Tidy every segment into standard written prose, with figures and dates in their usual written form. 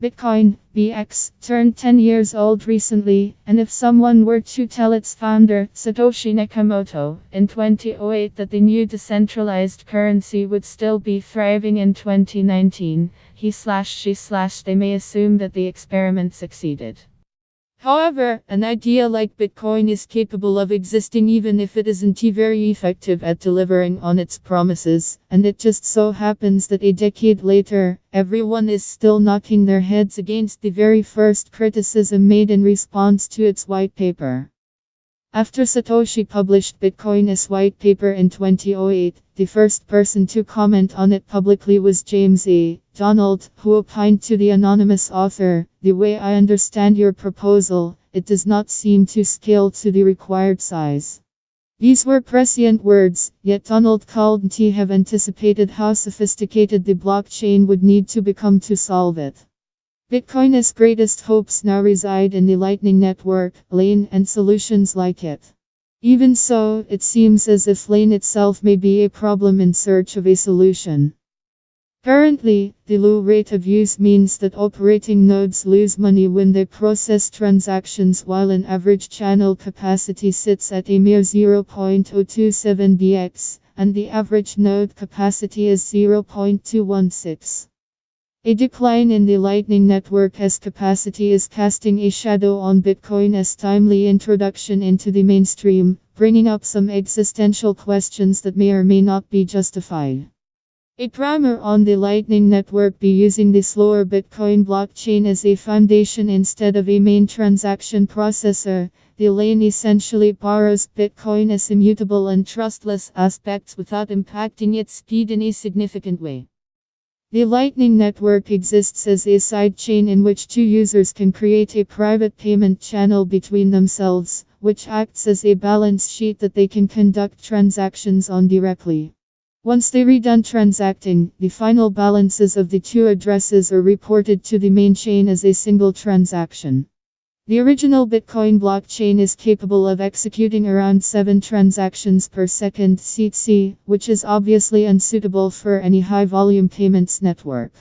Bitcoin, BX, turned 10 years old recently, and if someone were to tell its founder, Satoshi Nakamoto, in 2008 that the new decentralized currency would still be thriving in 2019, they may assume that the experiment succeeded. However, an idea like Bitcoin is capable of existing even if it isn't very effective at delivering on its promises, and it just so happens that a decade later, everyone is still knocking their heads against the very first criticism made in response to its white paper. After Satoshi published Bitcoin's white paper in 2008, the first person to comment on it publicly was James A. Donald, who opined to the anonymous author, "The way I understand your proposal, it does not seem to scale to the required size." These were prescient words, yet Donald couldn't have anticipated how sophisticated the blockchain would need to become to solve it. Bitcoin's greatest hopes now reside in the Lightning Network, LAN, and solutions like it. Even so, it seems as if LAN itself may be a problem in search of a solution. Currently, the low rate of use means that operating nodes lose money when they process transactions, while an average channel capacity sits at a mere 0.027 BX, and the average node capacity is 0.216. A decline in the Lightning Network's capacity is casting a shadow on Bitcoin's timely introduction into the mainstream, bringing up some existential questions that may or may not be justified. A primer on the Lightning Network be using the slower Bitcoin blockchain as a foundation instead of a main transaction processor. The LAN essentially borrows Bitcoin's immutable and trustless aspects without impacting its speed in a significant way. The Lightning Network exists as a sidechain in which two users can create a private payment channel between themselves, which acts as a balance sheet that they can conduct transactions on directly. Once they are done transacting, the final balances of the two addresses are reported to the main chain as a single transaction. The original Bitcoin blockchain is capable of executing around 7 transactions per second (CTC), which is obviously unsuitable for any high-volume payments network.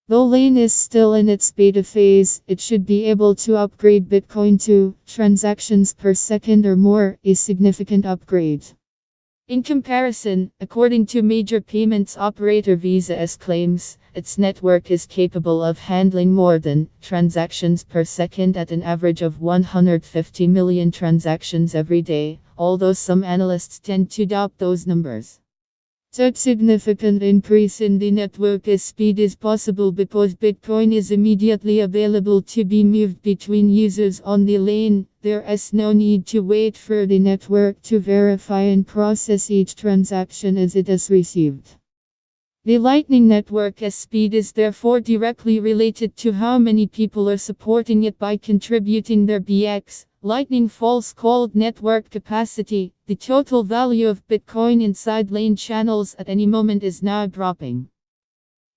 Though LAN is still in its beta phase, it should be able to upgrade Bitcoin to transactions per second or more, a significant upgrade. In comparison, according to major payments operator Visa's claims, its network is capable of handling more than transactions per second at an average of 150 million transactions every day, although some analysts tend to doubt those numbers. Such significant increase in the network's speed is possible because Bitcoin is immediately available to be moved between users on the LAN. There is no need to wait for the network to verify and process each transaction as it is received. The Lightning Network's speed is therefore directly related to how many people are supporting it by contributing their BX. Lightning false called network capacity. The total value of Bitcoin inside LAN channels at any moment is now dropping.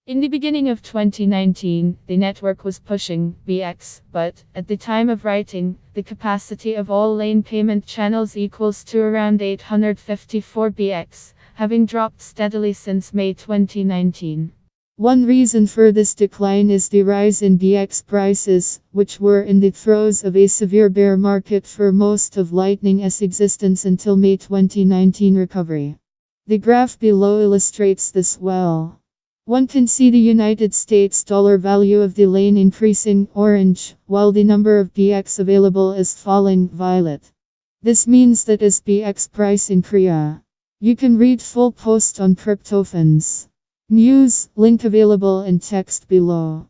In the beginning of 2019, the network was pushing BX, but at the time of writing, the capacity of all LAN payment channels equals to around 854 BX, having dropped steadily since May 2019. One reason for this decline is the rise in BX prices, which were in the throes of a severe bear market for most of Lightning's existence until May 2019 recovery. The graph below illustrates this well. One can see the United States dollar value of the LAN increasing orange, while the number of BX available is falling violet. This means that as BX price in Korea. You can read full post on CryptoFans News, link available in text below.